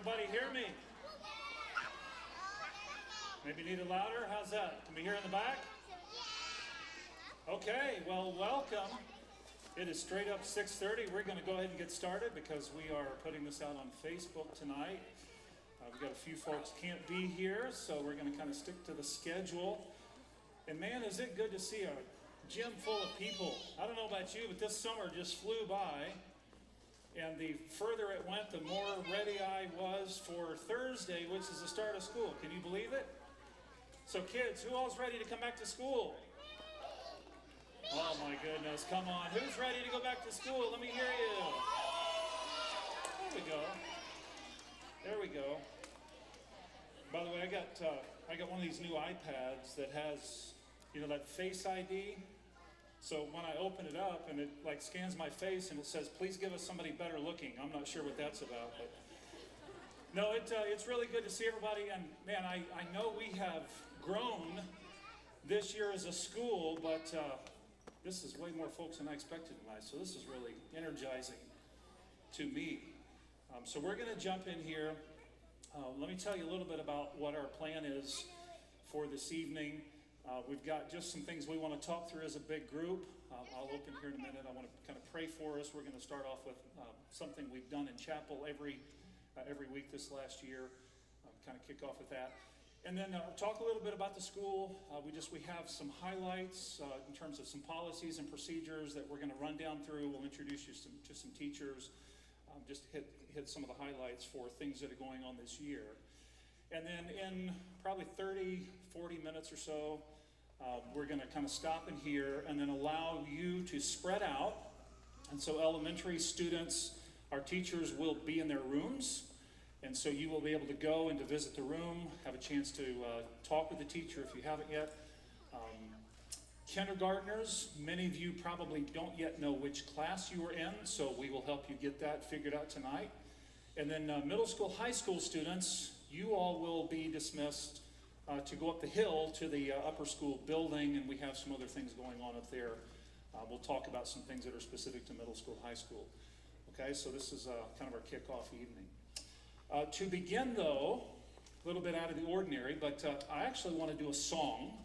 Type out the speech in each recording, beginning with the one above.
everybody hear me? Maybe need it louder? How's that? Can we hear in the back? Okay, well, welcome. It is straight up 6:30. We're going to go ahead and get started because we are putting this out on Facebook tonight. We've got a few folks can't be here, so we're going to kind of stick to the schedule. And man, is it good to see a gym full of people. I don't know about you, but this summer just flew by. And the further it went, the more ready I was for Thursday, which is the start of school. Can you believe it? So kids, who all's ready to come back to school? Oh my goodness, come on. Who's ready to go back to school? Let me hear you. There we go. There we go. By the way, I got one of these new iPads that has, that Face ID. So when I open it up and it like scans my face and it says, please give us somebody better looking. I'm not sure what that's about, but no, it's really good to see everybody. And man, I know we have grown this year as a school, but this is way more folks than I expected tonight. So this is really energizing to me. So we're going to jump in here. Let me tell you a little bit about what our plan is for this evening. We've got just some things we want to talk through as a big group. I'll open here in a minute. I want to kind of pray for us. We're going to start off with something we've done in chapel every week this last year. Kind of kick off with that. And then talk a little bit about the school. We have some highlights in terms of some policies and procedures that we're going to run down through. We'll introduce you to some teachers. Just hit some of the highlights for things that are going on this year. And then in probably 30, 40 minutes or so, we're going to kind of stop in here and then allow you to spread out. And so elementary students, our teachers will be in their rooms. And so you will be able to go and to visit the room, have a chance to talk with the teacher if you haven't yet. Kindergartners, many of you probably don't yet know which class you are in, so we will help you get that figured out tonight. And then middle school, high school students, you all will be dismissed to go up the hill to the upper school building, and we have some other things going on up there. We'll talk about some things that are specific to middle school, high school. Okay, so this is kind of our kickoff evening. To begin, though, a little bit out of the ordinary, but I actually want to do a song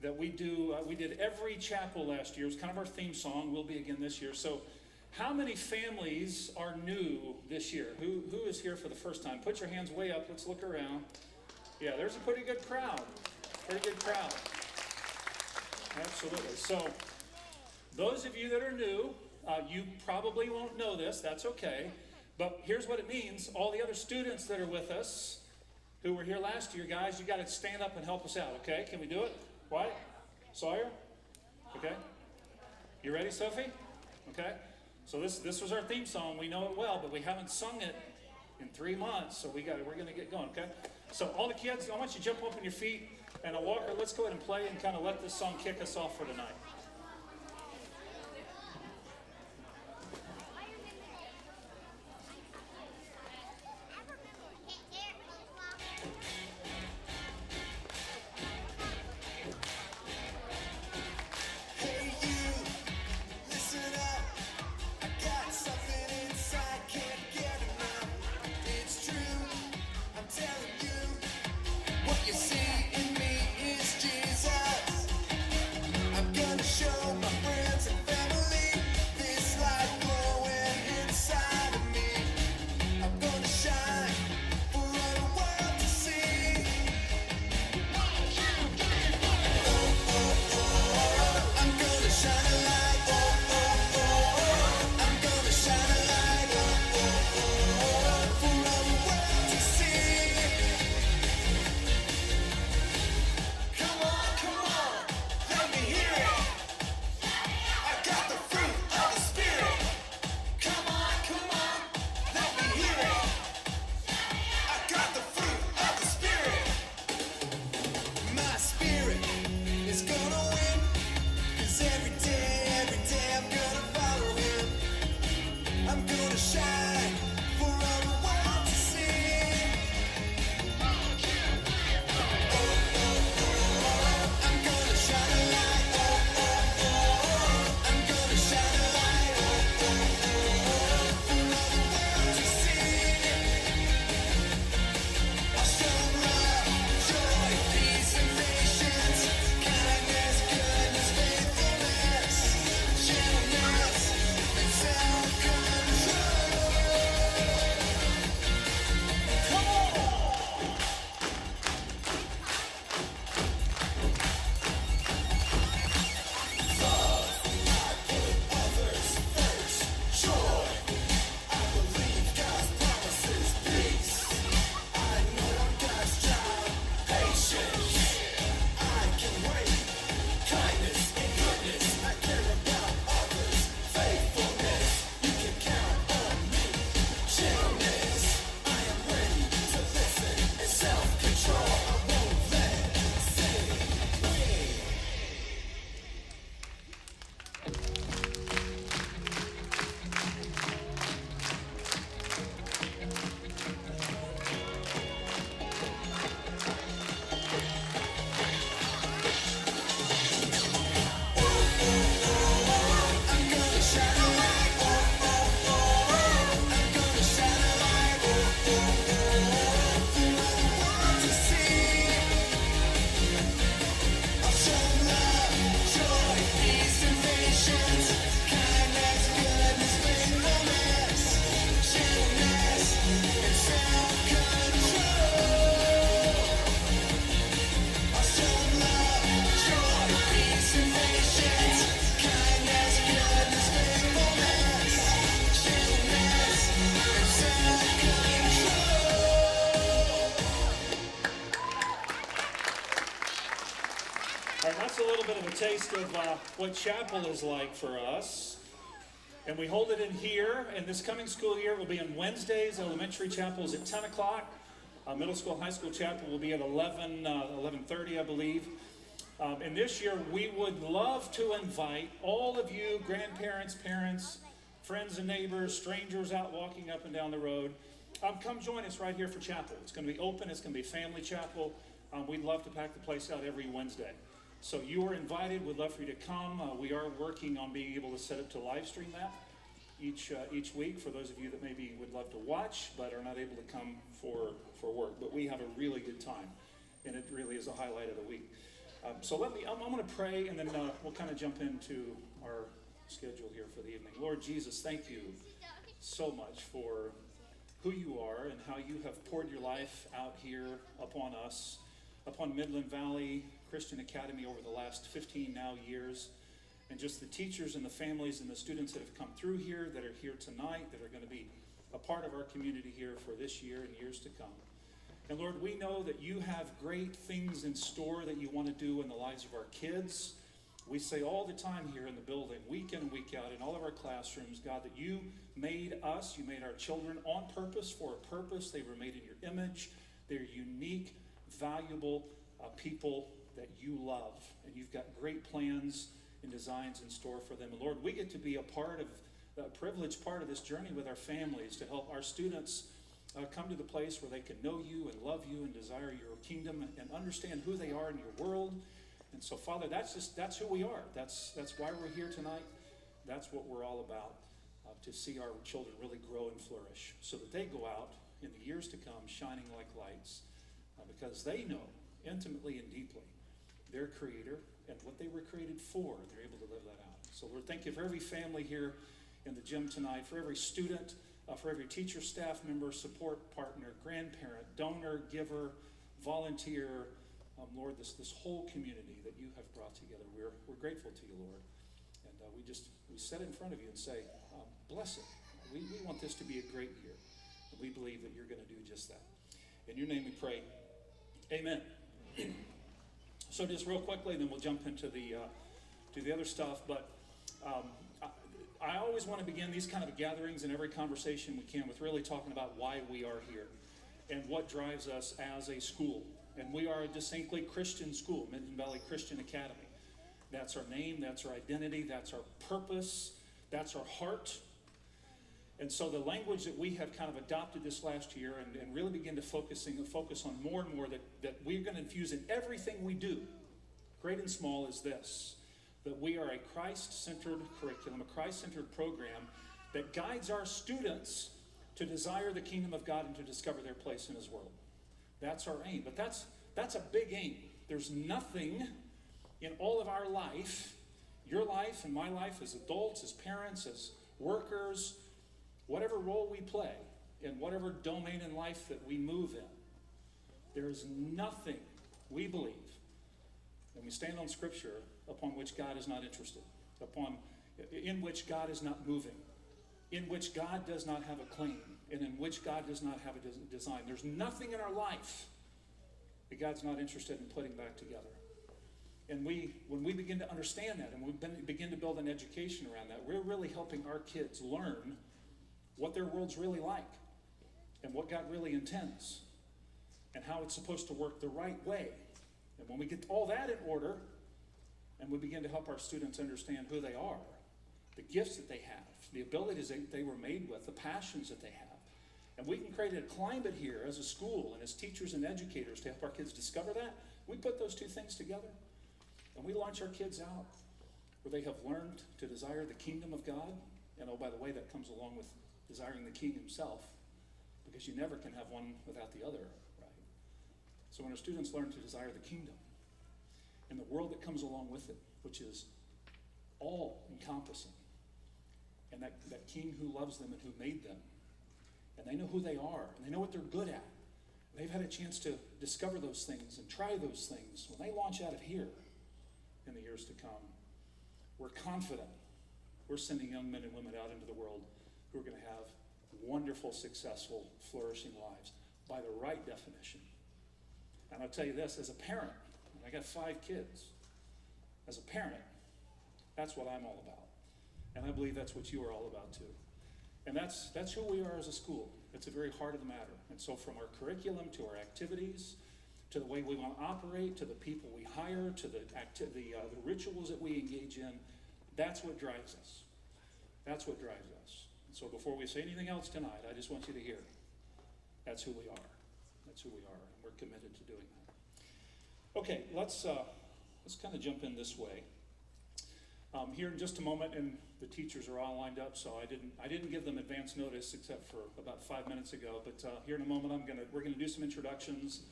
that we did every chapel last year. It was kind of our theme song. We'll be again this year. So how many families are new this year? Who is here for the first time? Put your hands way up. Let's look around. Yeah, there's a pretty good crowd. Pretty good crowd. Absolutely. So those of you that are new, you probably won't know this. That's okay. But here's what it means. All the other students that are with us who were here last year, guys, you got to stand up and help us out, okay? Can we do it? Wyatt? Sawyer? Okay. You ready, Sophie? Okay. So this was our theme song. We know it well, but we haven't sung it in 3 months, so we're going to get going, okay? So all the kids, I want you to jump up on your feet, and Walker, let's go ahead and play and kind of let this song kick us off for tonight. You see in me is Jesus. I'm gonna show that's a little bit of a taste of what chapel is like for us. And we hold it in here, and this coming school year will be on Wednesdays. Elementary chapel is at 10 o'clock. Middle school, high school chapel will be at 11:30, I believe. And this year, we would love to invite all of you, grandparents, parents, friends and neighbors, strangers out walking up and down the road. Come join us right here for chapel. It's going to be open. It's going to be family chapel. We'd love to pack the place out every Wednesday. So you are invited. We'd love for you to come. We are working on being able to set up to live stream that each week for those of you that maybe would love to watch but are not able to come for work. But we have a really good time, and it really is a highlight of the week. So I'm going to pray, and then we'll kind of jump into our schedule here for the evening. Lord Jesus, thank you so much for who you are and how you have poured your life out here upon us, upon Midland Valley Christian Academy over the last 15 now years, and just the teachers and the families and the students that have come through here, that are here tonight, that are going to be a part of our community here for this year and years to come. And Lord, we know that you have great things in store that you want to do in the lives of our kids. We say all the time here in the building, week in and week out, in all of our classrooms, God, that you made us, you made our children on purpose, for a purpose. They were made in your image. They're unique, valuable people that you love. And you've got great plans and designs in store for them. And Lord, we get to be a privileged part of this journey with our families to help our students come to the place where they can know you and love you and desire your kingdom and understand who they are in your world. And so, Father, that's who we are. That's why we're here tonight. That's what we're all about, to see our children really grow and flourish so that they go out in the years to come shining like lights, because they know intimately and deeply their Creator and what they were created for. They're able to live that out. So, Lord, thank you for every family here in the gym tonight, for every student, for every teacher, staff member, support partner, grandparent, donor, giver, volunteer, Lord, this whole community that you have brought together. We're grateful to you, Lord. And we set it in front of you and say, bless it. We want this to be a great year. And we believe that you're going to do just that. In your name we pray. Amen. So just real quickly, then we'll jump into the other stuff. But I always want to begin these kind of gatherings and every conversation we can with really talking about why we are here and what drives us as a school. And we are a distinctly Christian school, Midland Valley Christian Academy. That's our name, that's our identity, that's our purpose, that's our heart. And so the language that we have kind of adopted this last year and really begin to focus on more and more that we're going to infuse in everything we do, great and small, is this: that we are a Christ-centered curriculum, a Christ-centered program that guides our students to desire the kingdom of God and to discover their place in his world. That's our aim. But that's a big aim. There's nothing in all of our life, your life and my life as adults, as parents, as workers, whatever role we play, in whatever domain in life that we move in, there is nothing, we believe, when we stand on Scripture, upon which God is not interested, in which God is not moving, in which God does not have a claim, and in which God does not have a design. There's nothing in our life that God's not interested in putting back together. And when we begin to understand that, and we begin to build an education around that, we're really helping our kids learn what their world's really like, and what God really intends, and how it's supposed to work the right way. And when we get all that in order, and we begin to help our students understand who they are, the gifts that they have, the abilities they were made with, the passions that they have. And we can create a climate here as a school and as teachers and educators to help our kids discover that. We put those two things together, and we launch our kids out where they have learned to desire the kingdom of God. And oh, by the way, that comes along with desiring the king himself, because you never can have one without the other, right? So when our students learn to desire the kingdom and the world that comes along with it, which is all-encompassing, and that king who loves them and who made them, and they know who they are, and they know what they're good at, and they've had a chance to discover those things and try those things. When they launch out of here in the years to come, we're confident we're sending young men and women out into the world who are going to have wonderful, successful, flourishing lives by the right definition. And I'll tell you this, as a parent, and I got 5 kids, as a parent, that's what I'm all about. And I believe that's what you are all about too. And that's who we are as a school. It's the very heart of the matter. And so from our curriculum to our activities, to the way we want to operate, to the people we hire, to the rituals that we engage in, that's what drives us. That's what drives us. And so before we say anything else tonight, I just want you to hear, that's who we are. That's who we are, and we're committed to doing that. Okay, let's kind of jump in this way. Here in just a moment, and the teachers are all lined up, so I didn't give them advance notice except for about 5 minutes ago. But here in a moment, we're gonna do some introductions.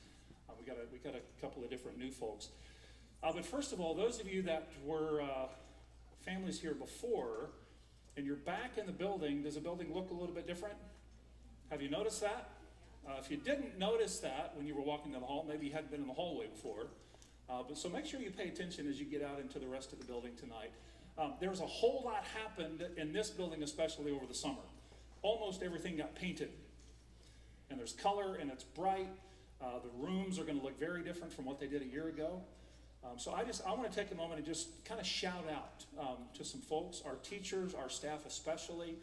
We got a couple of different new folks. But first of all, those of you that were families here before, and you're back in the building, does the building look a little bit different? Have you noticed that? If you didn't notice that when you were walking down the hall, maybe you hadn't been in the hallway before. But so make sure you pay attention as you get out into the rest of the building tonight. There's a whole lot happened in this building, especially over the summer. Almost everything got painted. And there's color and it's bright. The rooms are going to look very different from what they did a year ago. So I want to take a moment and just kind of shout out to some folks, our teachers, our staff especially.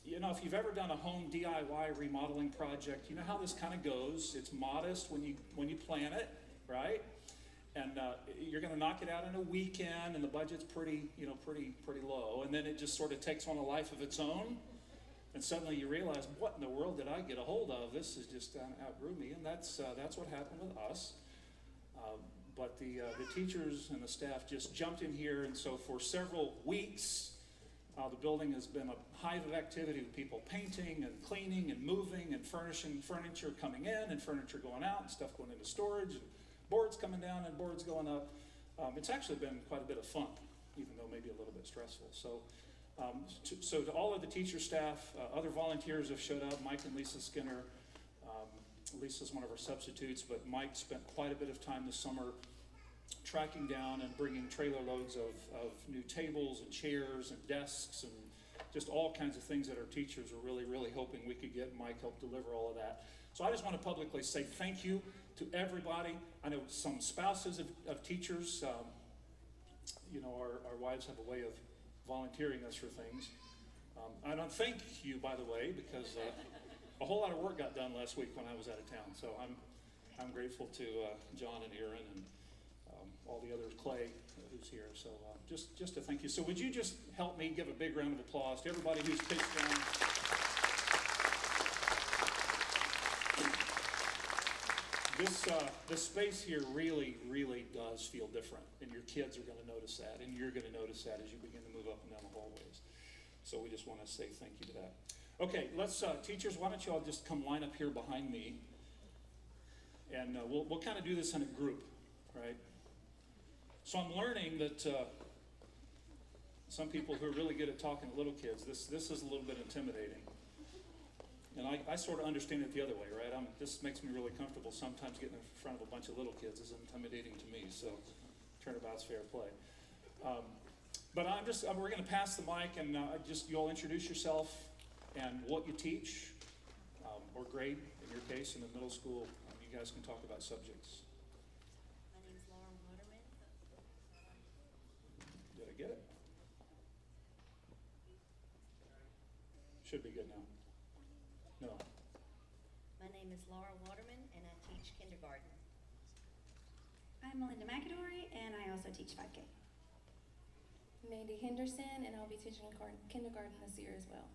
You know, if you've ever done a home DIY remodeling project, you know how this kind of goes. It's modest when you plan it, right? And you're going to knock it out in a weekend, and the budget's pretty low. And then it just sort of takes on a life of its own. And suddenly you realize, what in the world did I get a hold of? This is just outgrew me, and that's what happened with us. But the teachers and the staff just jumped in here, and so for several weeks, the building has been a hive of activity with people painting and cleaning and moving and furnishing, furniture coming in and furniture going out and stuff going into storage, and boards coming down and boards going up. It's actually been quite a bit of fun, even though maybe a little bit stressful. So to all of the teacher staff, other volunteers have showed up. Mike and Lisa Skinner. Lisa's one of our substitutes, but Mike spent quite a bit of time this summer tracking down and bringing trailer loads of new tables and chairs and desks and just all kinds of things that our teachers are really, really hoping we could get. Mike helped deliver all of that. So I just want to publicly say thank you to everybody. I know some spouses of teachers, our wives have a way of volunteering us for things. I don't thank you, by the way, because a whole lot of work got done last week when I was out of town. So I'm grateful to John and Aaron and all the others, Clay, who's here. So just to thank you. So would you just help me give a big round of applause to everybody who's pitched in. This space here really, really does feel different, and your kids are going to notice that, and you're going to notice that as you begin to move up and down the hallways. So we just want to say thank you to that. Okay, let's, teachers, why don't you all just come line up here behind me, and we'll kind of do this in a group, right? So I'm learning that some people who are really good at talking to little kids, this is a little bit intimidating. And I sort of understand it the other way, right? This makes me really comfortable. Sometimes getting in front of a bunch of little kids is intimidating to me, so turnabout's fair play. But we're going to pass the mic, and you all introduce yourself and what you teach, or grade, in your case, in the middle school. You guys can talk about subjects. My name is Laura Waterman. Did I get it? Should be good now. No. My name is Laura Waterman, and I teach kindergarten. I'm Melinda McAdory, and I also teach 5K. Mandy Henderson, and I'll be teaching kindergarten this year as well.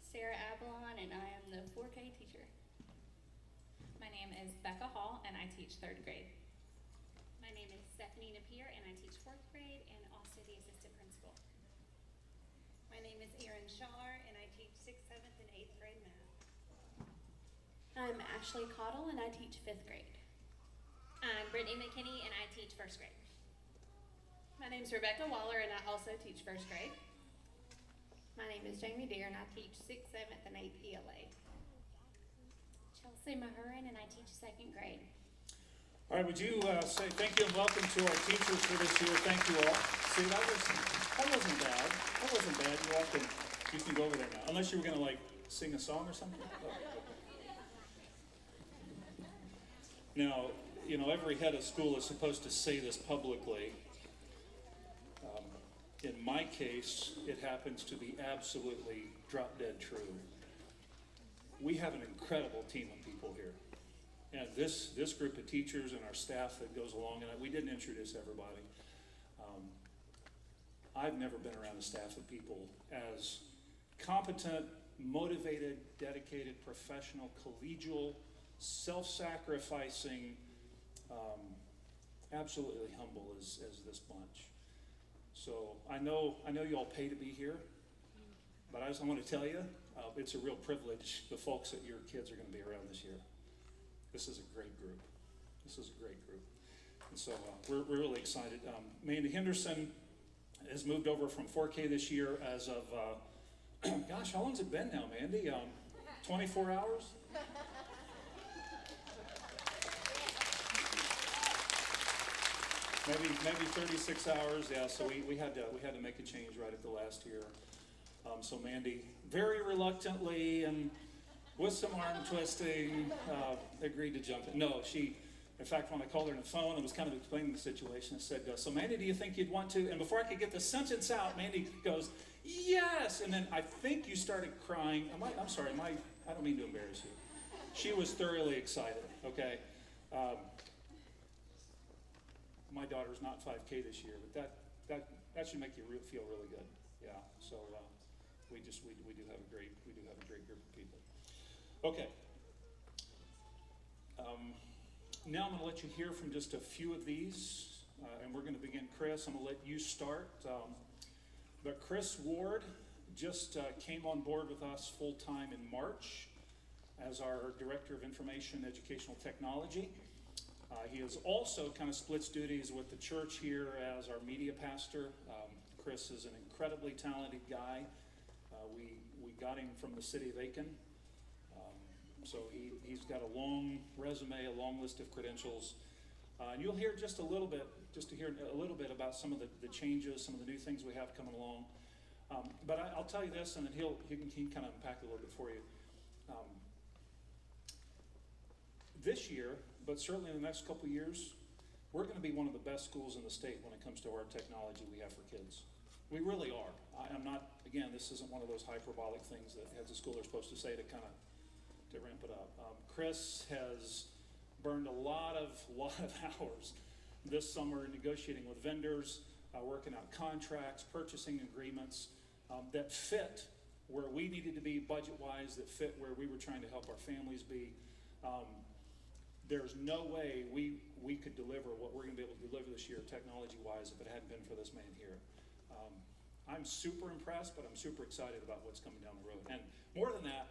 Sarah Avalon, and I am the 4K teacher. My name is Becca Hall, and I teach 3rd grade. My name is Stephanie Napier, and I teach 4th grade and also the assistant principal. My name is Erin Shar, and I teach 6th, 7th, and 8th grade math. I'm Ashley Cottle, and I teach 5th grade. I'm Brittany McKinney, and I teach 1st grade. My name is Rebecca Waller, and I also teach 1st grade. My name is Jamie Deere, and I teach 6th, 7th, and 8th ELA. Chelsea Mahurin, and I teach 2nd grade. All right, would you say thank you and welcome to our teachers for this year. Thank you all. See, that wasn't bad. That wasn't bad. You can go over there now. Unless you were going to, sing a song or something. Oh. Now, you know, every head of school is supposed to say this publicly. In my case, it happens to be absolutely drop dead true. We have an incredible team of people here. And this group of teachers and our staff that goes along, and we didn't introduce everybody. I've never been around a staff of people as competent, motivated, dedicated, professional, collegial, self-sacrificing, absolutely humble as this bunch. So I know you all pay to be here, but I want to tell you, it's a real privilege, the folks that your kids are going to be around this year. This is a great group. This is a great group. And so we're really excited. Mandy Henderson has moved over from 4K this year as of, gosh, how long's it been now, Mandy? 24 hours? Maybe 36 hours, yeah, so we had to make a change right at the last year. So Mandy, very reluctantly and with some arm twisting, agreed to jump in. No, in fact, when I called her on the phone, I was kind of explaining the situation. I said, so Mandy, do you think you'd want to? And before I could get the sentence out, Mandy goes, yes! And then I think you started crying. I'm sorry, I don't mean to embarrass you. She was thoroughly excited, okay? My daughter's not 5K this year, but that should make you feel really good. Yeah. So we do have a great group of people. Okay. Now I'm going to let you hear from just a few of these, and we're going to begin. Chris, I'm going to let you start. But Chris Ward just came on board with us full time in March as our Director of Information Educational Technology. He is also kind of splits duties with the church here as our media pastor. Chris is an incredibly talented guy. We got him from the city of Aiken. So he's got a long resume, a long list of credentials. And you'll hear just a little bit about some of the changes, some of the new things we have coming along. But I'll tell you this, and then he can kind of unpack it a little bit for you. This year, but certainly in the next couple of years, we're going to be one of the best schools in the state when it comes to our technology we have for kids. We really are. I'm not, again, this isn't one of those hyperbolic things that heads of school are supposed to say to kind of to ramp it up. Chris has burned a lot of hours this summer negotiating with vendors, working out contracts, purchasing agreements that fit where we needed to be budget-wise, that fit where we were trying to help our families be. There's no way we could deliver what we're going to be able to deliver this year technology-wise if it hadn't been for this man here. I'm super impressed, but I'm super excited about what's coming down the road. And more than that,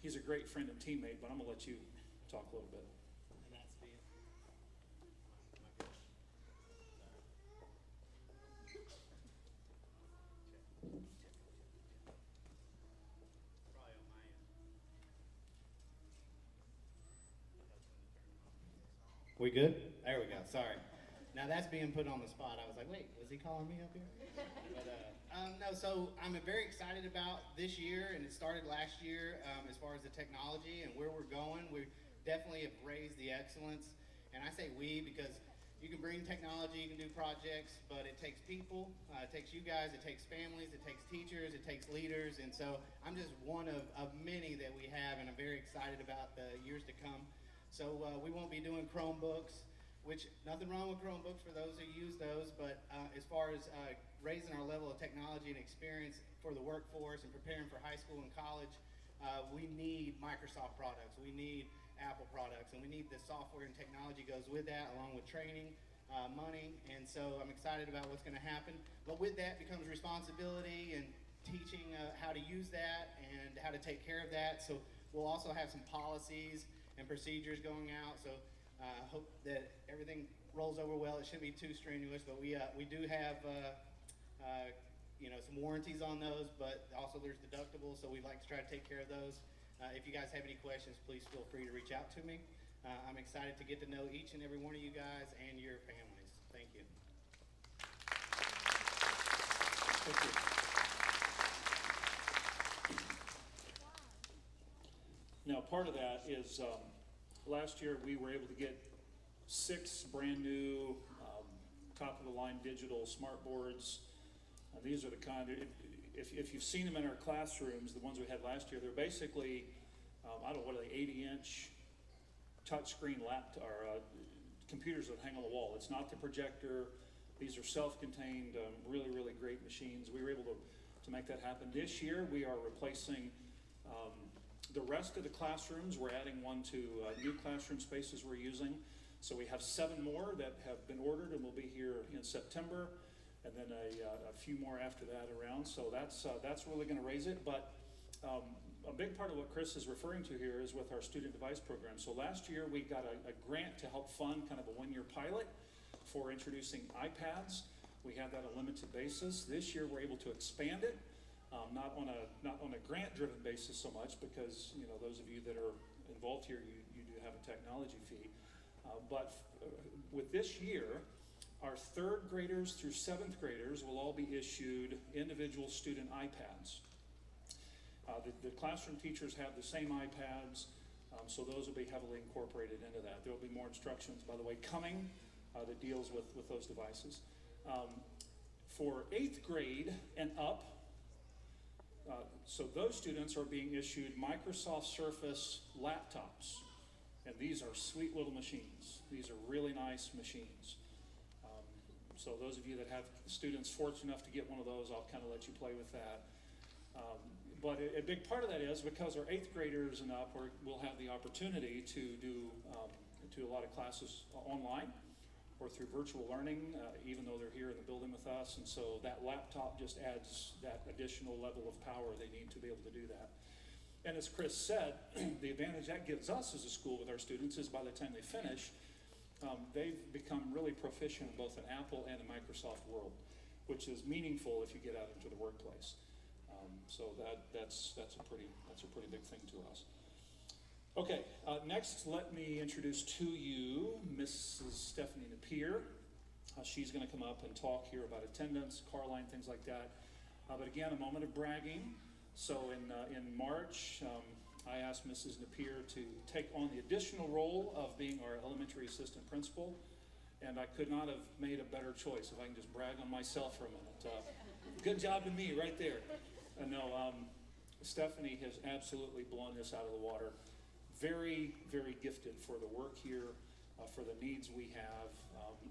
he's a great friend and teammate, but I'm going to let you talk a little bit. We good? There we go. Sorry. Now that's being put on the spot. I was like, wait, was he calling me up here? But no, so I'm very excited about this year, and it started last year as far as the technology and where we're going. We definitely have raised the excellence, and I say we because you can bring technology, you can do projects, but it takes people, it takes you guys, it takes families, it takes teachers, it takes leaders, and so I'm just one of many that we have, and I'm very excited about the years to come. So we won't be doing Chromebooks, which nothing wrong with Chromebooks for those who use those, but as far as raising our level of technology and experience for the workforce and preparing for high school and college, we need Microsoft products, we need Apple products, and we need the software and technology goes with that, along with training, money, and so I'm excited about what's going to happen. But with that becomes responsibility and teaching how to use that and how to take care of that. So we'll also have some policies and procedures going out, so I hope that everything rolls over well. It shouldn't be too strenuous, but we do have some warranties on those, but also there's deductibles, so we'd like to try to take care of those. If you guys have any questions, please feel free to reach out to me. I'm excited to get to know each and every one of you guys and your families. Thank you. Thank you. Now, part of that is last year we were able to get 6 brand new, top of the line digital smart boards. These are the kind, if you've seen them in our classrooms, the ones we had last year, they're basically, I don't know, what are they, 80-inch touchscreen computers that hang on the wall. It's not the projector. These are self-contained, really, really great machines. We were able to make that happen. This year, we are replacing the rest of the classrooms. We're adding one to new classroom spaces we're using. So we have 7 more that have been ordered and will be here in September, and then a few more after that around. So that's really going to raise it. But a big part of what Chris is referring to here is with our student device program. So last year we got a grant to help fund kind of a 1-year pilot for introducing iPads. We had that on a limited basis. This year we're able to expand it, not on a grant-driven basis so much, because those of you that are involved here, you do have a technology fee. But with this year, our 3rd graders through 7th graders will all be issued individual student iPads. The classroom teachers have the same iPads, so those will be heavily incorporated into that. There will be more instructions, by the way, coming that deals with those devices. For 8th grade and up, so those students are being issued Microsoft Surface laptops. And these are sweet little machines. These are really nice machines. So those of you that have students fortunate enough to get one of those, I'll kind of let you play with that. But a big part of that is because our 8th graders and up will have the opportunity to do a lot of classes online or through virtual learning, even though they're here in the building with us. And so that laptop just adds that additional level of power they need to be able to do that. And as Chris said, the advantage that gives us as a school with our students is by the time they finish, they've become really proficient in both an Apple and a Microsoft world, which is meaningful if you get out into the workplace. So that's a pretty big thing to us. Okay, next let me introduce to you Mrs. Stephanie Napier. She's going to come up and talk here about attendance, car line, things like that. But again, a moment of bragging. So in March, I asked Mrs. Napier to take on the additional role of being our elementary assistant principal, and I could not have made a better choice, if I can just brag on myself for a minute. Good job to me right there. Stephanie has absolutely blown this out of the water. Very, very gifted for the work here, for the needs we have.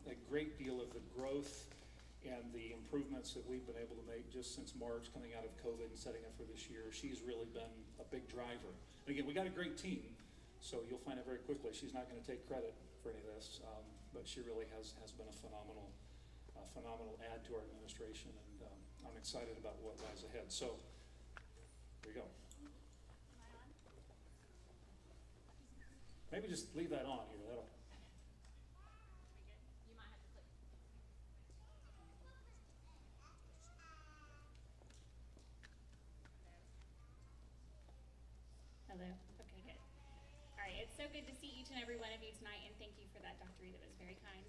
A great deal of the growth and the improvements that we've been able to make just since March, coming out of COVID and setting up for this year. She's really been a big driver. And again, we got a great team, so you'll find it very quickly. She's not going to take credit for any of this, but she really has been a phenomenal add to our administration, and I'm excited about what lies ahead. So, here we go. Maybe just leave that on here. That'll. You might have to click. Hello. Okay, good. All right, it's so good to see each and every one of you tonight, and thank you for that, Dr. Reed. That was very kind.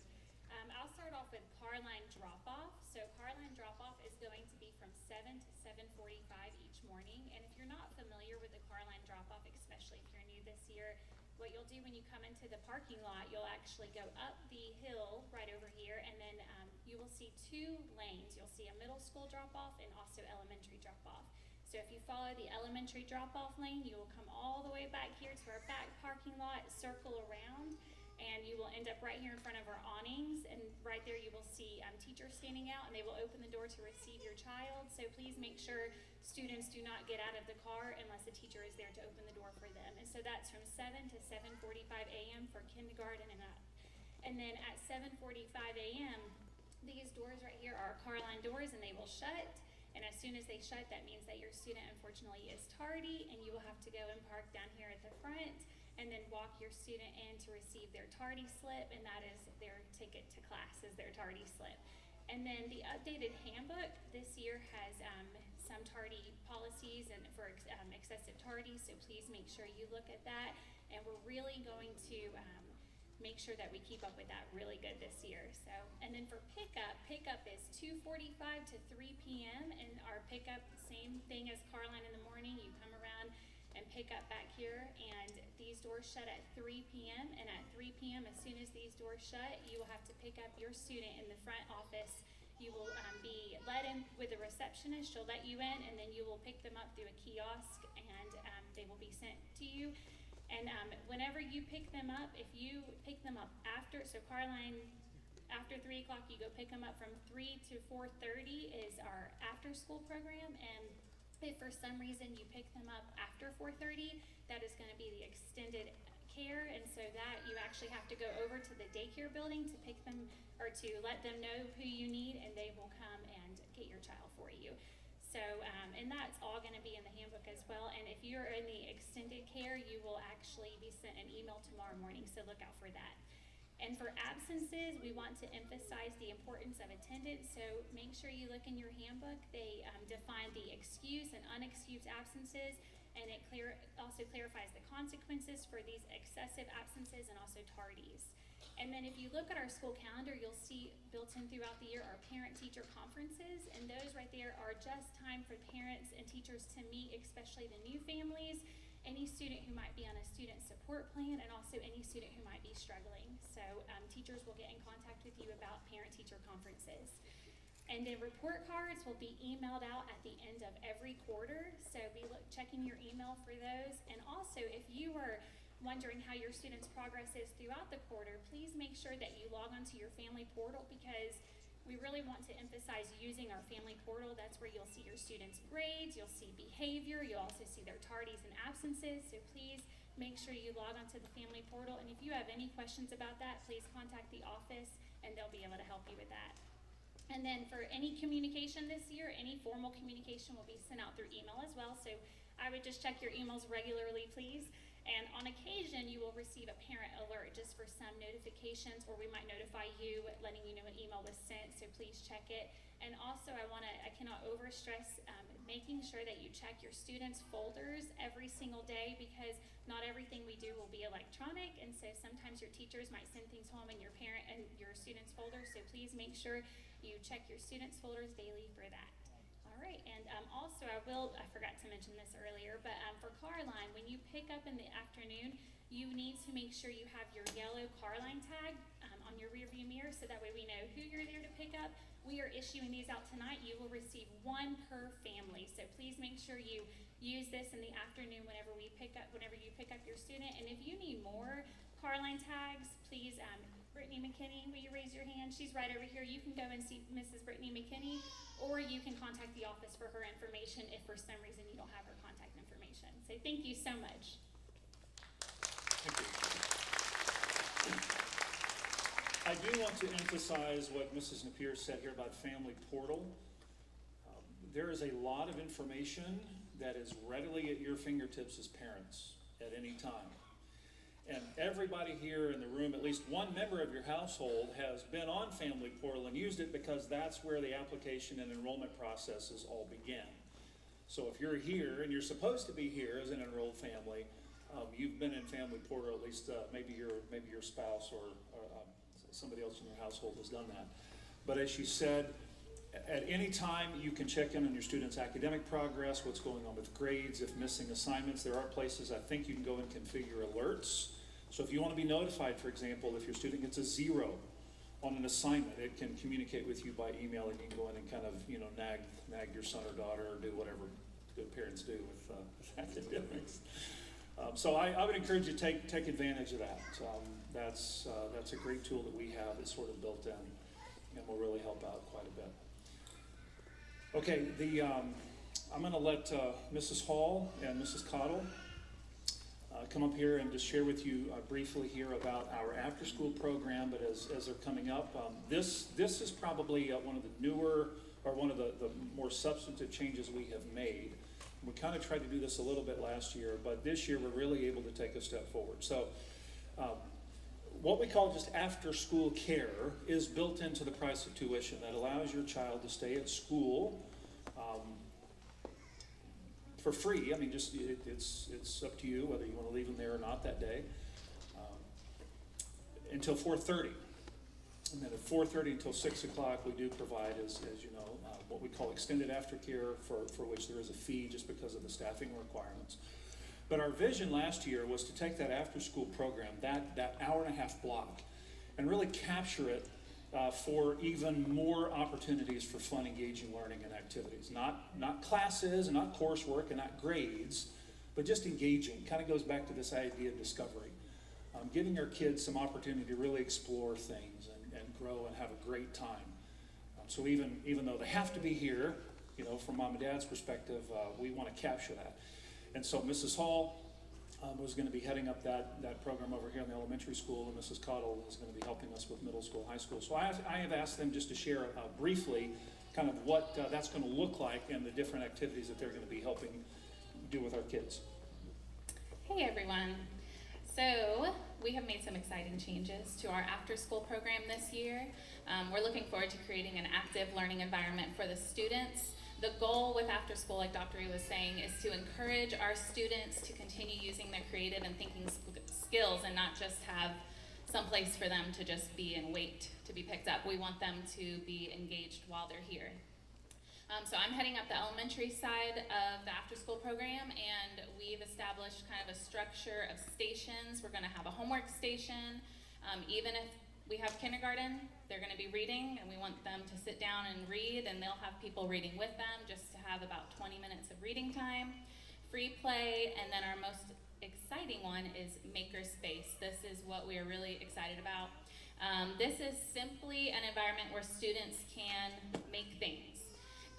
I'll start off with car line drop-off. So car line drop-off is going to be from 7 to 7:45 each morning. And if you're not familiar with the car line drop-off, especially if you're new this year, what you'll do when you come into the parking lot, you'll actually go up the hill right over here, and then you will see 2 lanes. You'll see a middle school drop-off and also elementary drop-off. So if you follow the elementary drop-off lane, you will come all the way back here to our back parking lot, circle around, and you will end up right here in front of our awnings, and right there you will see teachers standing out, and they will open the door to receive your child. So please make sure students do not get out of the car unless a teacher is there to open the door for them. And so that's from 7 to 7:45 a.m. for kindergarten and up. And then at 7:45 a.m., these doors right here are car line doors, and they will shut. And as soon as they shut, that means that your student unfortunately is tardy, and you will have to go and park down here at the front, and then walk your student in to receive their tardy slip, and that is their ticket to class, is their tardy slip. And then the updated handbook this year has some tardy policies and for excessive tardy, so please make sure you look at that. And we're really going to make sure that we keep up with that really good this year. So, and then for pickup is 2:45 to 3 p.m. and our pickup, same thing as car line in the morning. You come around and pick up back here, and these doors shut at 3 p.m. and at 3 p.m. as soon soon as these doors shut, you will have to pick up your student in the front office. You will be let in with a receptionist. She'll let you in, and then you will pick them up through a kiosk, and they will be sent to you. And whenever you pick them up, if you pick them up after, so Carline, after 3 o'clock, you go pick them up from 3 to 4:30 is our after-school program, and if for some reason you pick them up after 4:30, that is going to be the extended care, and so that you actually have to go over to the daycare building to pick them or to let them know who you need, and they will come and get your child for you. So, and that's all going to be in the handbook as well. And if you're in the extended care, you will actually be sent an email tomorrow morning, so look out for that. And for absences, we want to emphasize the importance of attendance, so make sure you look in your handbook. They define the excused and unexcused absences, and it also clarifies the consequences for these excessive absences and also tardies. And then if you look at our school calendar, you'll see built in throughout the year are parent-teacher conferences, and those right there are just time for parents and teachers to meet, especially the new families, any student who might be on a student support plan, and also any student who might be struggling. So teachers will get in contact with you about parent-teacher conferences. And then report cards will be emailed out at the end of every quarter, so be checking your email for those. And also, if you are wondering how your students' progress is throughout the quarter, please make sure that you log onto your family portal, because we really want to emphasize using our family portal. That's where you'll see your students' grades, you'll see behavior, you'll also see their tardies and absences, so please make sure you log onto the family portal. And if you have any questions about that, please contact the office and they'll be able to help you with that. And then for any communication this year, any formal communication will be sent out through email as well, so I would just check your emails regularly, please. And on occasion, you will receive a parent alert just for some notifications, or we might notify you letting you know an email was sent, so please check it. And also, I cannot overstress making sure that you check your students' folders every single day, because not everything we do will be electronic, and so sometimes your teachers might send things home in your parent and your students' folders, so please make sure you check your students' folders daily for that. All right, and also I forgot to mention this earlier, but for Carline, when you pick up in the afternoon, you need to make sure you have your yellow Carline tag on your rearview mirror, so that way we know who you're there to pick up. We are issuing these out tonight. You will receive 1 per family, so please make sure you use this in the afternoon whenever you pick up your student. And if you need more Carline tags, please, Brittany McKinney, will you raise your hand? She's right over here. You can go and see Mrs. Brittany McKinney, or you can contact the office for her information if for some reason you don't have her contact information. So thank you so much. Thank you. I do want to emphasize what Mrs. Napier said here about Family Portal. There is a lot of information that is readily at your fingertips as parents at any time. And everybody here in the room, at least one member of your household, has been on Family Portal and used it, because that's where the application and enrollment processes all begin. So if you're here, and you're supposed to be here as an enrolled family, you've been in Family Portal, at least maybe your spouse or somebody else in your household has done that. But as she said, at any time you can check in on your students' academic progress, what's going on with grades, if missing assignments. There are places I think you can go and configure alerts. So if you want to be notified, for example, if your student gets a 0 on an assignment, it can communicate with you by email, and you can go in and kind of, nag your son or daughter, or do whatever good parents do with academics. So I would encourage you to take advantage of that. That's a great tool that we have that's sort of built in, and will really help out quite a bit. Okay, I'm going to let Mrs. Hall and Mrs. Cottle come up here and just share with you briefly here about our after-school program. But as they're coming up, this is probably one of the newer, or one of the more substantive changes we have made. We kind of tried to do this a little bit last year, but this year we're really able to take a step forward. So what we call just after-school care is built into the price of tuition. That allows your child to stay at school for free. I mean, just it's up to you whether you want to leave them there or not that day, until 4:30. And then at 4:30 until 6 o'clock, we do provide, as you know, what we call extended aftercare, for which there is a fee just because of the staffing requirements. But our vision last year was to take that after-school program, that hour and a half block, and really capture it for even more opportunities for fun, engaging learning and activities. Not classes and not coursework and not grades, but just engaging. Kind of goes back to this idea of discovery. Giving our kids some opportunity to really explore things and grow and have a great time. So even though they have to be here, you know, from mom and dad's perspective, we want to capture that. And so Mrs. Hall was going to be heading up that program over here in the elementary school, and Mrs. Cottle is going to be helping us with middle school, high school. So I have asked them just to share briefly kind of what that's going to look like and the different activities that they're going to be helping do with our kids. Hey everyone. So we have made some exciting changes to our after-school program this year. We're looking forward to creating an active learning environment for the students. The goal with after school, like Dr. E was saying, is to encourage our students to continue using their creative and thinking skills and not just have some place for them to just be and wait to be picked up. We want them to be engaged while they're here. So I'm heading up the elementary side of the after school program, and we've established kind of a structure of stations. We're gonna have a homework station. Even if we have kindergarten, they're gonna be reading, and we want them to sit down and read, and they'll have people reading with them just to have about 20 minutes of reading time, free play, and then our most exciting one is Makerspace. This is what we are really excited about. This is simply an environment where students can make things.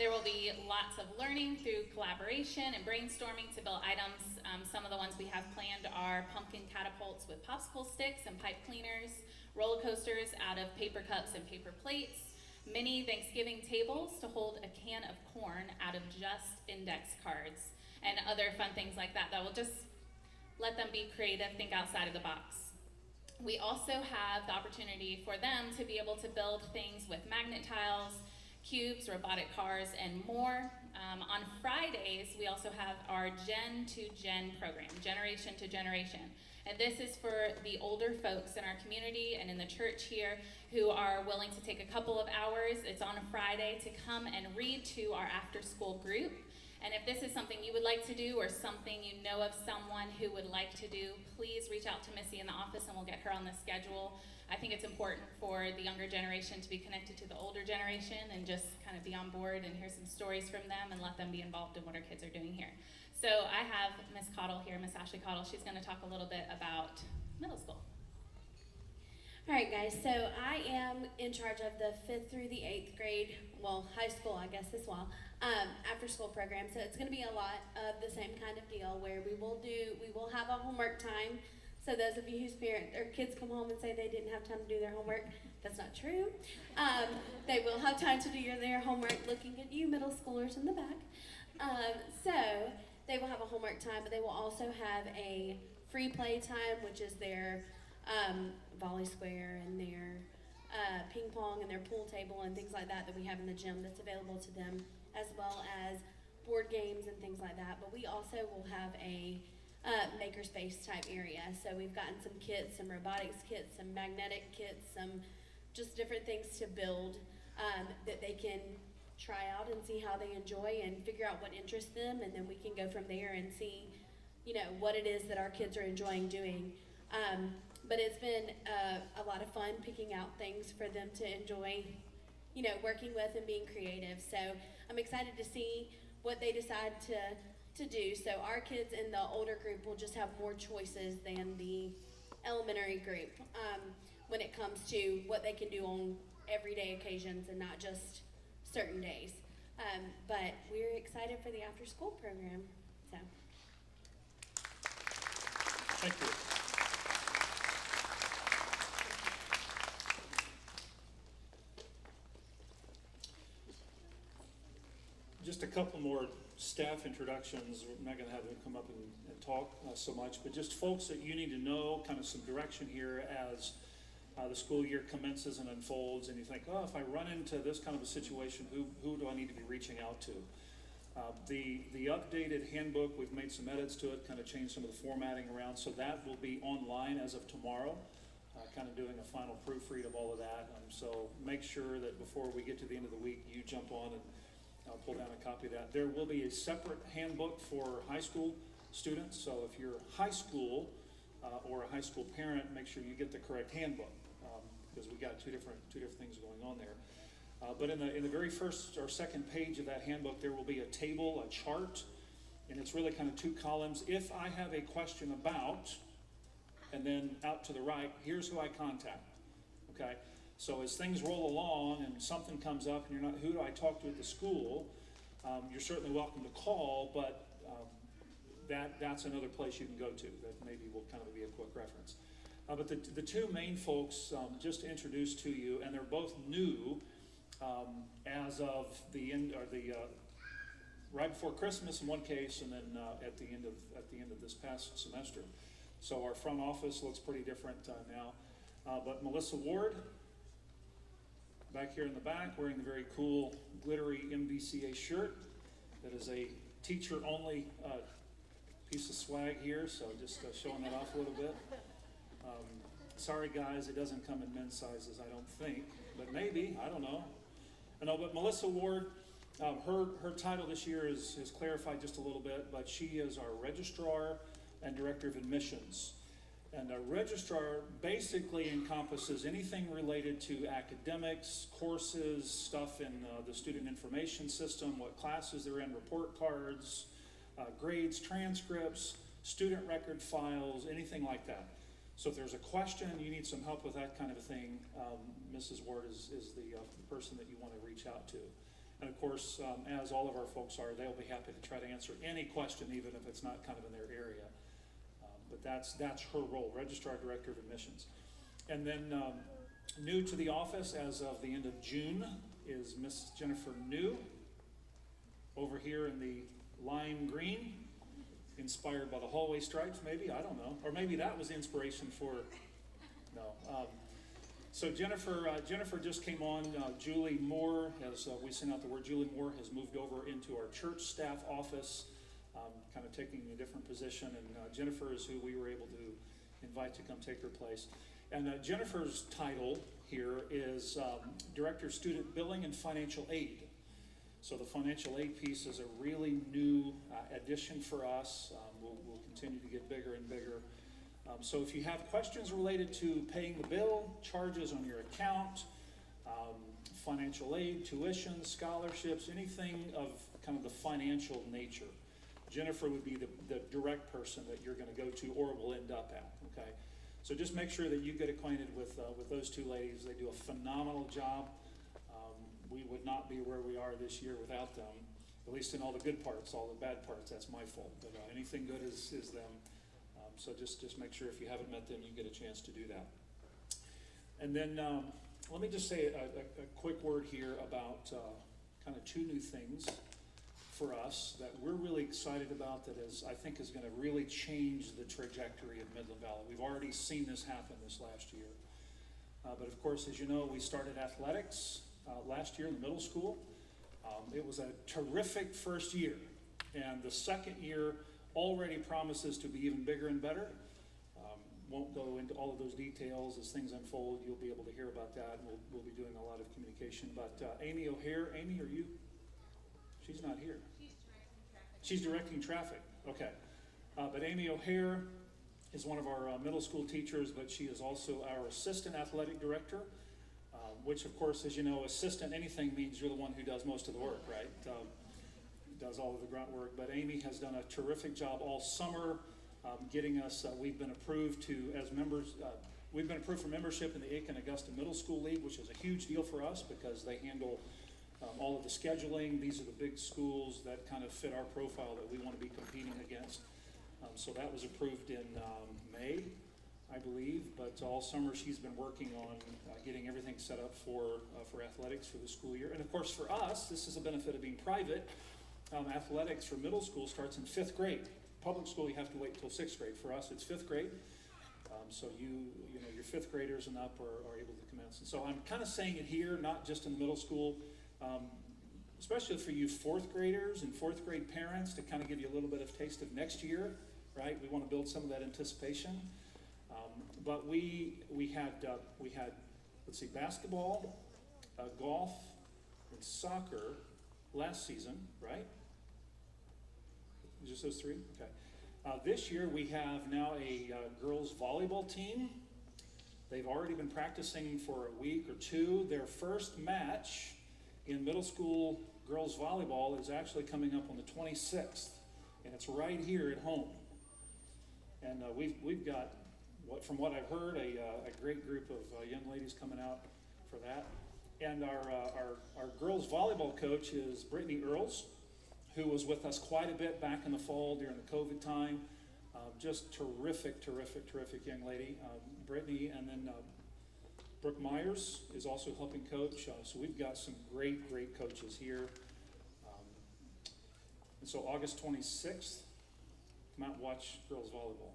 There will be lots of learning through collaboration and brainstorming to build items. Some of the ones we have planned are pumpkin catapults with popsicle sticks and pipe cleaners, roller coasters out of paper cups and paper plates, mini Thanksgiving tables to hold a can of corn out of just index cards, and other fun things like that will just let them be creative, think outside of the box. We also have the opportunity for them to be able to build things with magnet tiles, cubes, robotic cars, and more. On Fridays, we also have our Gen to Gen program, Generation to Generation. And this is for the older folks in our community and in the church here who are willing to take a couple of hours. It's on a Friday to come and read to our after-school group. And if this is something you would like to do or something you know of someone who would like to do, please reach out to Missy in the office and we'll get her on the schedule. I think it's important for the younger generation to be connected to the older generation and just kind of be on board and hear some stories from them and let them be involved in what our kids are doing here. So I have Miss Cottle here, Miss Ashley Cottle. She's going to talk a little bit about middle school. All right, guys, so I am in charge of the 5th through the 8th grade, well, high school, I guess, as well, after school program. So it's going to be a lot of the same kind of deal where we will have a homework time. So those of you whose kids come home and say they didn't have time to do their homework, that's not true. They will have time to do their homework, looking at you middle schoolers in the back. So they will have a homework time, but they will also have a free play time, which is their volley square and their ping pong and their pool table and things like that we have in the gym that's available to them, as well as board games and things like that. But we also will have a makerspace type area. So we've gotten some kits, some robotics kits, some magnetic kits, some just different things to build that they can try out and see how they enjoy and figure out what interests them, and then we can go from there and see, you know, what it is that our kids are enjoying doing. But it's been a lot of fun picking out things for them to enjoy, you know, working with and being creative. So I'm excited to see what they decide to do. So our kids in the older group will just have more choices than the elementary group when it comes to what they can do on everyday occasions and not just certain days. But we're excited for the after school program. So. Thank you. Just a couple more staff introductions. We're not going to have them come up and talk so much, but just folks that you need to know, kind of some direction here as the school year commences and unfolds, and you think, oh, if I run into this kind of a situation, who do I need to be reaching out to? The updated handbook, we've made some edits to it, kind of changed some of the formatting around, so that will be online as of tomorrow, kind of doing a final proofread of all of that. So make sure that before we get to the end of the week, you jump on and pull down a copy of that. There will be a separate handbook for high school students, so if you're high school or a high school parent, make sure you get the correct handbook. because we got two different things going on there. But in the very first or second page of that handbook, there will be a table, a chart, and it's really kind of two columns. If I have a question about, and then out to the right, here's who I contact, okay? So as things roll along and something comes up and you're not, who do I talk to at the school? You're certainly welcome to call, but that's another place you can go to that maybe will kind of be a quick reference. But the two main folks, just to introduce to you, and they're both new as of the end, or the right before Christmas in one case, and then at the end of this past semester. So our front office looks pretty different now. But Melissa Ward, back here in the back, wearing the very cool glittery MVCA shirt. That is a teacher-only piece of swag here, so just showing that off a little bit. Sorry guys, it doesn't come in men's sizes, I don't think, but maybe, I don't know. But Melissa Ward, her title this year is clarified just a little bit, but she is our registrar and director of admissions. And a registrar basically encompasses anything related to academics, courses, stuff in the student information system, what classes they're in, report cards, grades, transcripts, student record files, anything like that. So if there's a question, you need some help with that kind of a thing, Mrs. Ward is the person that you want to reach out to. And of course, as all of our folks are, they'll be happy to try to answer any question, even if it's not kind of in their area. But that's her role, Registrar Director of Admissions. And then new to the office as of the end of June is Miss Jennifer New, over here in the lime green, inspired by the hallway stripes, maybe, I don't know. Or maybe that was the inspiration for, no. So Jennifer just came on. Julie Moore, as we sent out the word, Julie Moore has moved over into our church staff office, kind of taking a different position, and Jennifer is who we were able to invite to come take her place. And Jennifer's title here is Director of Student Billing and Financial Aid. So the financial aid piece is a really new addition for us. We'll continue to get bigger and bigger. So if you have questions related to paying the bill, charges on your account, financial aid, tuition, scholarships, anything of kind of the financial nature, Jennifer would be the direct person that you're going to go to or will end up at, okay? So just make sure that you get acquainted with those two ladies. They do a phenomenal job. We would not be where we are this year without them, at least in all the good parts. All the bad parts, that's my fault, but anything good is them. So just make sure if you haven't met them, you get a chance to do that. And then let me just say a quick word here about kind of two new things for us that we're really excited about, that I think is going to really change the trajectory of Midland Valley. We've already seen this happen this last year. But of course, as you know, we started athletics last year in the middle school. It was a terrific first year, and the second year already promises to be even bigger and better. Won't go into all of those details. As things unfold, you'll be able to hear about that, and we'll be doing a lot of communication. But Amy O'Hare, Amy, are you? She's not here. She's directing traffic. Okay. But Amy O'Hare is one of our middle school teachers, but she is also our assistant athletic director, which of course, as you know, assistant anything means you're the one who does most of the work, right? Does all of the grunt work. But Amy has done a terrific job all summer getting us, we've been approved as members, we've been approved for membership in the Aiken Augusta Middle School League, which is a huge deal for us because they handle all of the scheduling. These are the big schools that kind of fit our profile that we want to be competing against. So that was approved in May, I believe, but all summer she's been working on getting everything set up for athletics for the school year. And of course for us, this is a benefit of being private. Athletics for middle school starts in 5th grade. Public school, you have to wait till 6th grade. For us, it's 5th grade. So you know, your 5th graders and up are able to commence. And so I'm kind of saying it here, not just in the middle school, especially for you 4th graders and 4th grade parents, to kind of give you a little bit of taste of next year, right? We want to build some of that anticipation. But we had let's see, basketball, golf, and soccer last season, right? Just those three? Okay. This year we have now a girls volleyball team They've already been practicing for a week or two. Their first match in middle school girls volleyball is actually coming up on the 26th, and it's right here at home. And we've got, from what I've heard, a great group of young ladies coming out for that. And our girls volleyball coach is Brittany Earls, who was with us quite a bit back in the fall during the COVID time. Just terrific young lady. Brittany, and then Brooke Myers is also helping coach. So we've got some great coaches here. And so August 26th, come out and watch girls volleyball.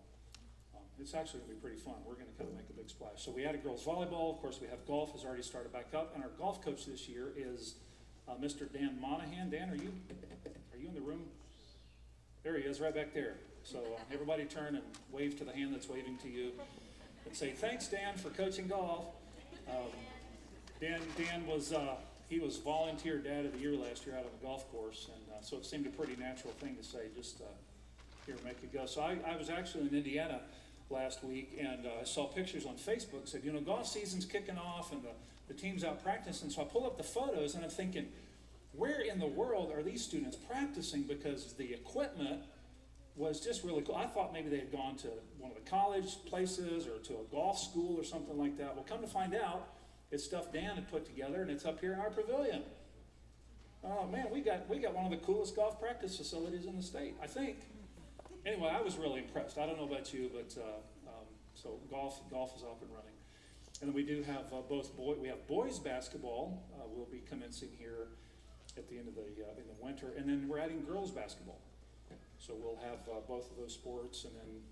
It's actually going to be pretty fun. We're going to kind of make a big splash. So we added girls volleyball. Of course, we have golf has already started back up. And our golf coach this year is Mr. Dan Monahan. Dan, are you in the room? There he is, right back there. So everybody turn and wave to the hand that's waving to you and say, thanks, Dan, for coaching golf. Dan was, he was volunteer dad of the year last year out of a golf course. And so it seemed a pretty natural thing to say, just here, make it go. So I was actually in Indiana last week, and I saw pictures on Facebook, said, golf season's kicking off, and the team's out practicing. So I pull up the photos, and I'm thinking, where in the world are these students practicing? Because the equipment was just really cool. I thought maybe they had gone to one of the college places or to a golf school or something like that. Well, come to find out, it's stuff Dan had put together, and it's up here in our pavilion. Oh man, we got one of the coolest golf practice facilities in the state, I think. Anyway, I was really impressed. I don't know about you, but so golf is up and running. And then we do have we have boys basketball will be commencing here at the end of in the winter, and then we're adding girls basketball. So we'll have both of those sports, and then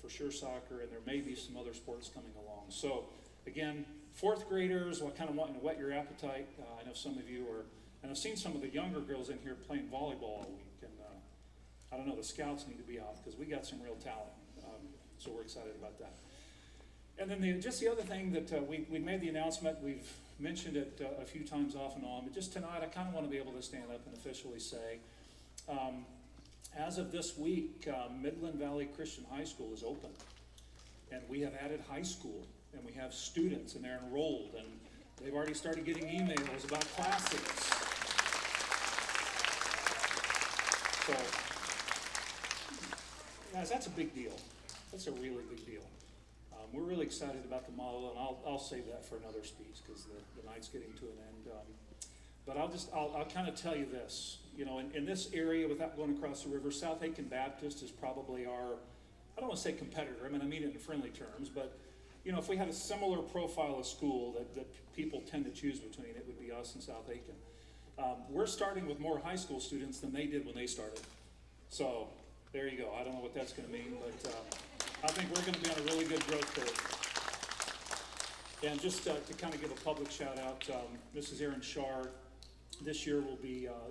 for sure soccer, and there may be some other sports coming along. So again, fourth graders, kind of wanting to whet your appetite. I know some of you are, and I've seen some of the younger girls in here playing volleyball all week, and I don't know, the scouts need to be out because we got some real talent. So we're excited about that. And then just the other thing that we made the announcement, we've mentioned it a few times off and on, but just tonight I kind of want to be able to stand up and officially say, as of this week, Midland Valley Christian High School is open. And we have added high school, and we have students, and they're enrolled, and they've already started getting emails about classes. So, guys, that's a big deal. That's a really big deal. We're really excited about the model, and I'll save that for another speech because the night's getting to an end. But I'll kind of tell you this. In this area, without going across the river, South Aiken Baptist is probably our, I don't want to say competitor, I mean it in friendly terms, but if we had a similar profile of school that people tend to choose between, it would be us and South Aiken. We're starting with more high school students than they did when they started. So there you go. I don't know what that's going to mean, but I think we're going to be on a really good growth curve. And just to kind of give a public shout out, Mrs. Erin Shar, this year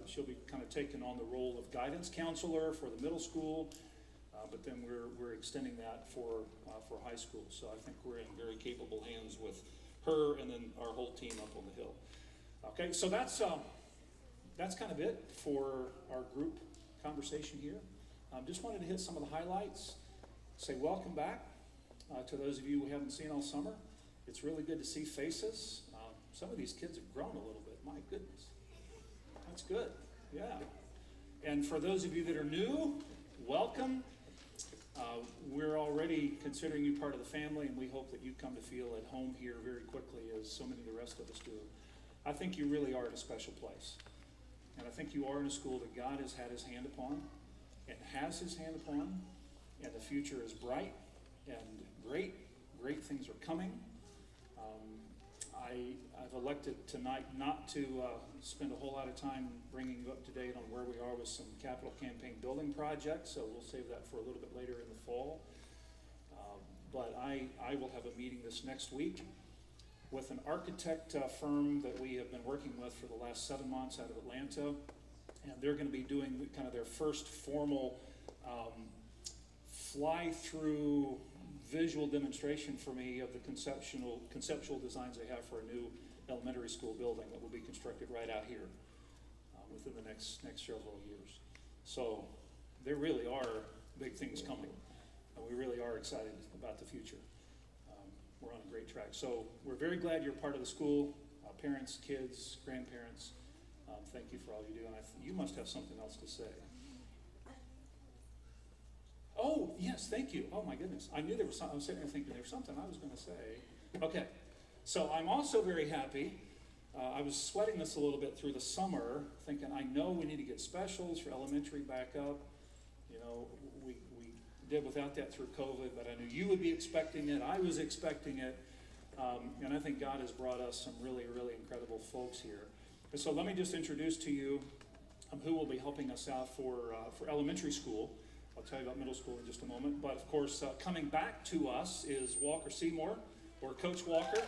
she'll be kind of taking on the role of guidance counselor for the middle school, but then we're extending that for high school. So I think we're in very capable hands with her and then our whole team up on the hill. Okay, so that's kind of it for our group conversation here. Just wanted to hit some of the highlights. Say welcome back to those of you we haven't seen all summer. It's really good to see faces. Some of these kids have grown a little bit. My goodness. That's good. Yeah. And for those of you that are new, welcome. We're already considering you part of the family, and we hope that you come to feel at home here very quickly, as so many of the rest of us do. I think you really are in a special place. And I think you are in a school that God has had his hand upon and has his hand upon, and the future is bright and great. Great things are coming. I've elected tonight not to spend a whole lot of time bringing you up to date on where we are with some capital campaign building projects, so we'll save that for a little bit later in the fall. But I will have a meeting this next week with an architect firm that we have been working with for the last 7 months out of Atlanta, and they're going to be doing kind of their first formal fly-through visual demonstration for me of the conceptual designs they have for a new elementary school building that will be constructed right out here within the next several years. So there really are big things coming. We really are excited about the future. we're on a great track. So we're very glad you're part of the school, parents, kids, grandparents. Thank you for all you do, and you must have something else to say. Oh, yes, thank you. Oh, my goodness. I knew there was something. I was sitting there thinking there was something I was going to say. Okay, so I'm also very happy. I was sweating this a little bit through the summer, thinking I know we need to get specials for elementary back up. You know, we did without that through COVID, but I knew you would be expecting it. I was expecting it. And I think God has brought us some really, really incredible folks here. And so let me just introduce to you who will be helping us out for elementary school. I'll tell you about middle school in just a moment. But of course, coming back to us is Walker Seymour, or Coach Walker,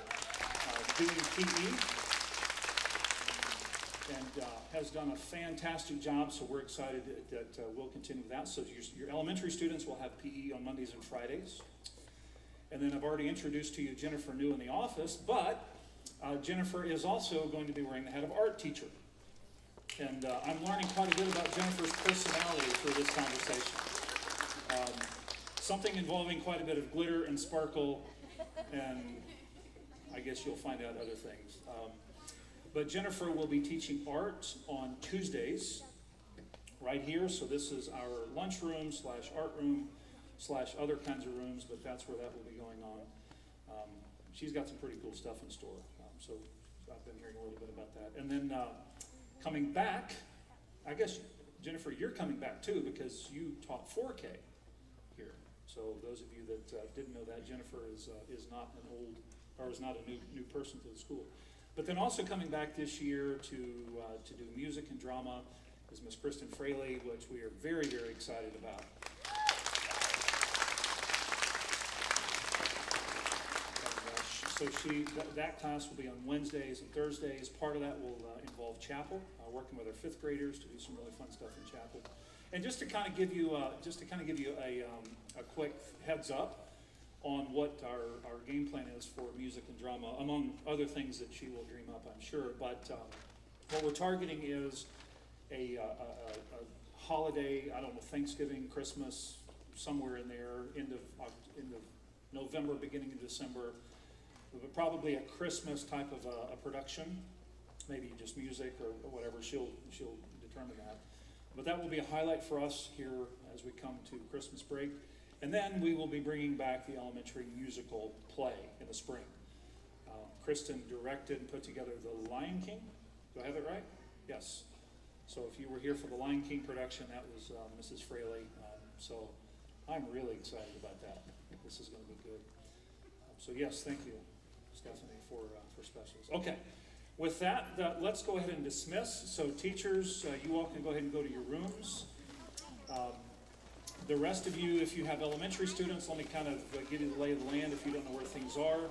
doing PE. And has done a fantastic job, so we're excited that we'll continue with that. So your elementary students will have PE on Mondays and Fridays. And then I've already introduced to you Jennifer New in the office, but Jennifer is also going to be wearing the hat of art teacher. And I'm learning quite a bit about Jennifer's personality through this conversation. Something involving quite a bit of glitter and sparkle, and I guess you'll find out other things. But Jennifer will be teaching art on Tuesdays right here. So this is our lunchroom / art room / other kinds of rooms, but that's where that will be going on. She's got some pretty cool stuff in store. So I've been hearing a little bit about that. And then coming back, I guess, Jennifer, you're coming back too because you taught 4K here. So those of you that didn't know that, Jennifer is not a new person to the school. But then also coming back this year to do music and drama is Miss Kristen Fraley, which we are very, very excited about. So that class will be on Wednesdays and Thursdays. Part of that will involve chapel, working with our 5th graders to do some really fun stuff in chapel. And just to kind of give you a quick heads up on what our game plan is for music and drama, among other things that she will dream up, I'm sure. But what we're targeting is a holiday, I don't know, Thanksgiving, Christmas, somewhere in there, end of November, beginning of December, but probably a Christmas type of a production, maybe just music or whatever. She'll determine that. But that will be a highlight for us here as we come to Christmas break. And then we will be bringing back the elementary musical play in the spring. Kristen directed and put together The Lion King. Do I have it right? Yes. So if you were here for the Lion King production, that was Mrs. Fraley. So I'm really excited about that. This is going to be good. So yes, thank you, Stephanie, for specials. Okay. With that, let's go ahead and dismiss. So teachers, you all can go ahead and go to your rooms. The rest of you, if you have elementary students, let me kind of give you the lay of the land if you don't know where things are.